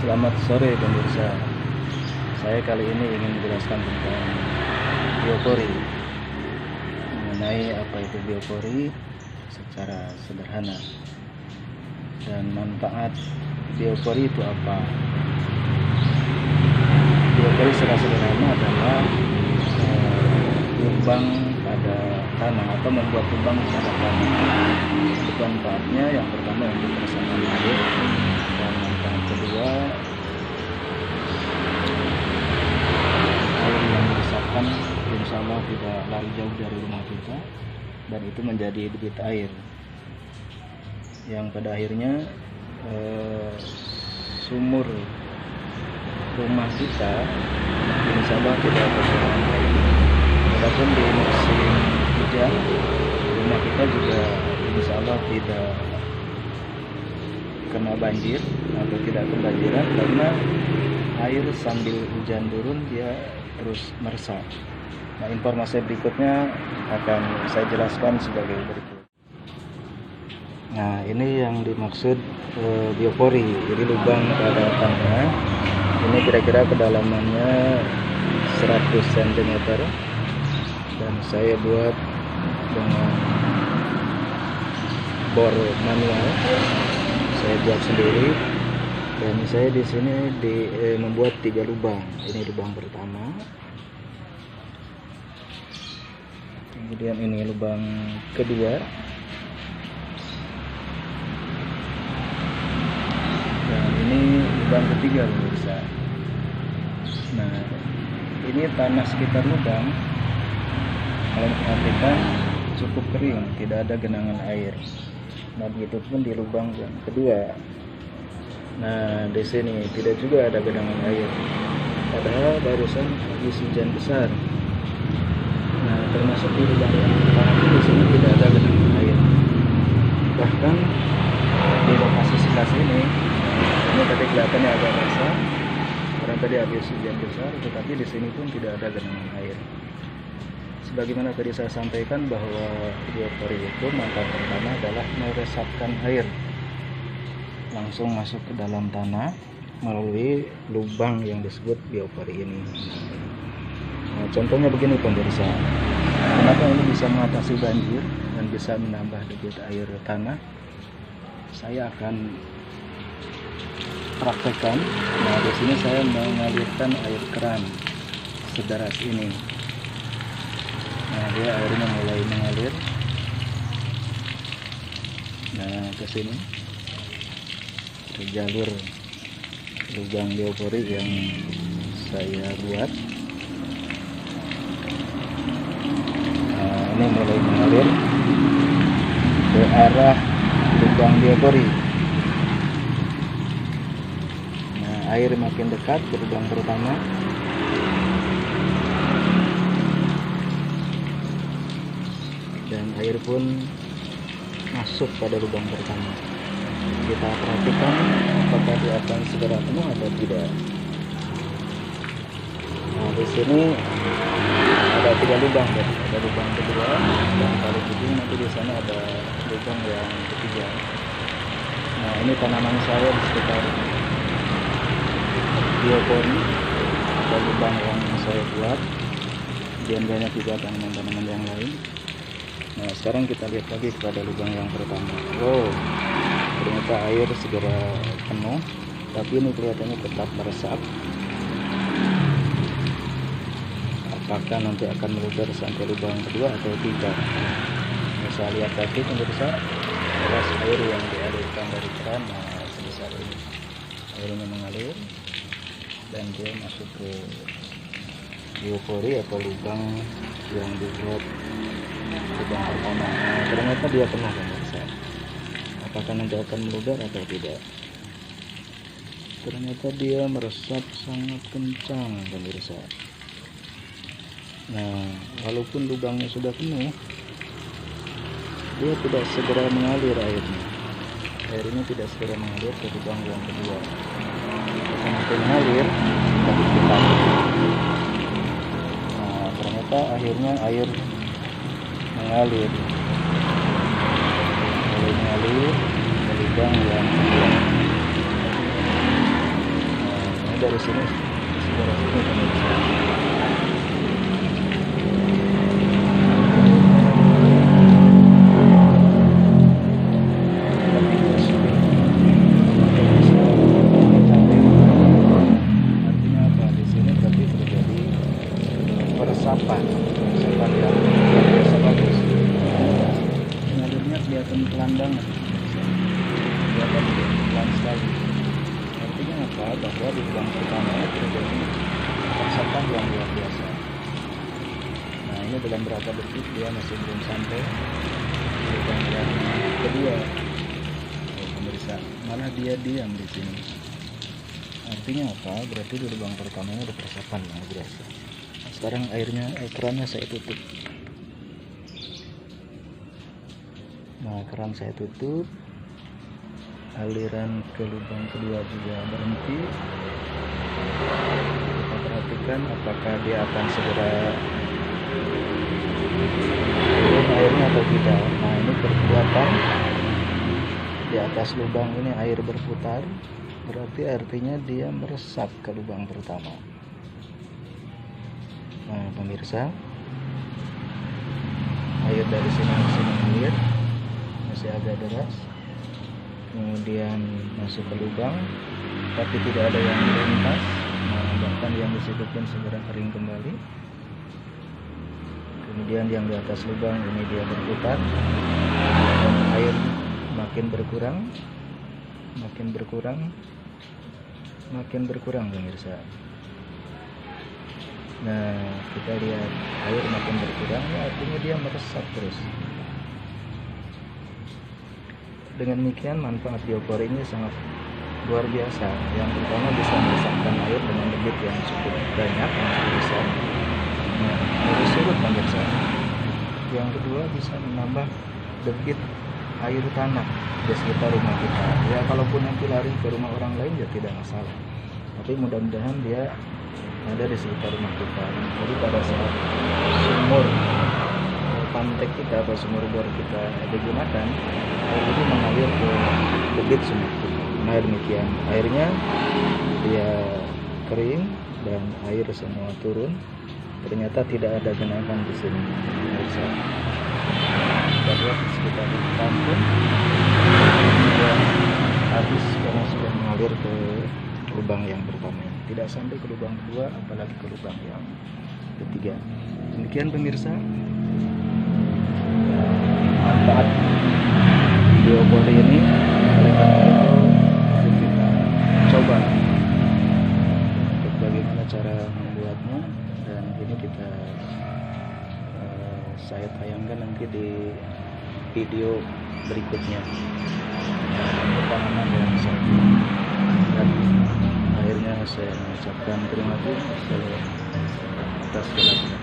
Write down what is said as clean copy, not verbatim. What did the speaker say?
Selamat sore pemirsa. Saya kali ini ingin menjelaskan tentang biopori, mengenai apa itu biopori secara sederhana dan manfaat biopori itu apa. Biopori secara sederhana adalah lubang pada tanah atau membuat lubang pada tanah. Untuk manfaatnya yang pertama untuk meresapkan air, dan manfaat kedua air yang diresapkan insya Allah tidak lari jauh dari rumah kita, dan itu menjadi debit air yang pada akhirnya sumur rumah kita insya Allah tidak kekurangan air. Walaupun di musim hujan rumah kita juga insya Allah tidak kena banjir atau tidak kebanjiran, karena air sambil hujan turun dia terus meresap. Nah, informasi berikutnya akan saya jelaskan sebagai berikut. Nah, ini yang dimaksud biopori. Jadi lubang pada tanah ini kira-kira kedalamannya 100 cm, dan saya buat dengan bor manual. Saya buat sendiri, dan saya di sini membuat 3 lubang. Ini lubang pertama, kemudian ini lubang kedua, dan ini lubang ketiga pemirsa. Nah, ini tanah sekitar lubang kalau perhatikan cukup kering, tidak ada genangan air. Nah, begitu pun di lubang yang kedua. Nah, di sini tidak juga ada genangan air, padahal barusan habis hujan besar. Nah, termasuk di lubang yang pertama di sini tidak ada genangan air. Bahkan di lokasi sebelah sini, ini tadi kelihatannya agak basah karena tadi habis hujan besar, tetapi di sini pun tidak ada genangan air. Sebagaimana tadi saya sampaikan bahwa biopori itu manfaat pertama adalah meresapkan air langsung masuk ke dalam tanah melalui lubang yang disebut biopori ini. Nah, contohnya begini pemirsa, kenapa ini bisa mengatasi banjir dan bisa menambah debit air tanah? Saya akan praktekkan. Nah, di sini saya mengalirkan air keran sederas ini. Nah, dia airnya mulai mengalir. Nah, ke sini ke jalur lubang biopori yang saya buat. Nah, ini mulai mengalir ke arah lubang biopori. Nah, air makin dekat ke lubang pertama. Dan air pun masuk pada lubang pertama. Kita perhatikan apakah dia akan segera penuh atau tidak. Nah, di sini ada 3 lubang, ya. Ada lubang kedua, dan paling ujung nanti di sana ada lubang yang ketiga. Nah, ini tanaman saya di sekitar biopori, ada lubang yang saya buat, dan banyak juga tanaman-tanaman yang lain. Nah, sekarang kita lihat lagi kepada lubang yang pertama. Wow, ternyata air segera penuh, tapi ini kelihatannya tetap meresap. Apakah nanti akan meluber sampai lubang kedua atau tidak? Bisa lihat lagi pemirsa, deras air yang dialirkan dari keran. Nah, sebesar ini airnya mengalir dan dia masuk ke biopori atau lubang yang dibuat lubang pertama. Nah, ternyata dia penuh pemirsa. Apakah nanti akan meluber atau tidak? Ternyata dia meresap sangat kencang pemirsa. Nah, walaupun lubangnya sudah penuh, dia tidak segera mengalir airnya. Airnya tidak segera mengalir ke lubang yang kedua. Semakin mengalir, semakin cepat. Nah, ternyata akhirnya air mengalir ke lubang yang kedua. dari sini sebelah sini pemirsa. Artinya apa? Di sini berarti terjadi peresapan yang luar biasa bagus. Alurnya kelihatan pelan banget, kelihatan pelan sekali. Artinya apa? Bahwa di lubang pertama terjadi peresapan yang luar biasa. Nah, ini dalam berapa detik dia masih belum sampai di lubang yang kedua. Pemirsa, malah dia diam di sini. Artinya apa? Berarti di lubang pertamanya ada peresapan yang luar biasa. Sekarang kerannya saya tutup. Nah, keran saya tutup. Aliran ke lubang kedua juga berhenti. Kita perhatikan apakah dia akan segera turun airnya atau tidak. Nah, ini kelihatan di atas lubang ini air berputar, berarti artinya dia meresap ke lubang pertama. Nah, pemirsa, air dari sini mengalir masih agak deras, kemudian masuk ke lubang tapi tidak ada yang melintas. Nah, bahkan yang di situ pun segera kering kembali. Kemudian yang di atas lubang ini dia berputar dan air makin berkurang pemirsa. Nah, kita lihat air makin berkurang, ya artinya dia meresap terus. Dengan demikian manfaat biopor ini sangat luar biasa. Yang pertama bisa meresapkan air dengan debit yang cukup banyak, yang cukup besar. Nah, dari surut pemirsa. Yang kedua bisa menambah debit air tanah di sekitar rumah kita. Ya, kalaupun nanti lari ke rumah orang lain ya tidak masalah. Tapi mudah-mudahan dia ada di sekitar rumah kita. Jadi pada saat sumur pantek kita atau sumur bor kita digunakan, air ini mengalir ke debit sumur kita. Nah, demikian airnya dia kering dan air semua turun. Ternyata tidak ada genangan di sini. Bisa kita lihat sekitar di kampung sudah habis karena sudah mengalir ke lubang yang pertama. Tidak sampai ke lubang kedua, apalagi ke lubang yang ketiga. Demikian pemirsa, manfaat biopor ini. Oleh karena itu kita coba untuk bagaimana cara membuatnya, dan ini kita saya tayangkan nanti di video berikutnya. Ini tanaman yang saya, dan akhirnya saya mengucapkan terima kasih atas segala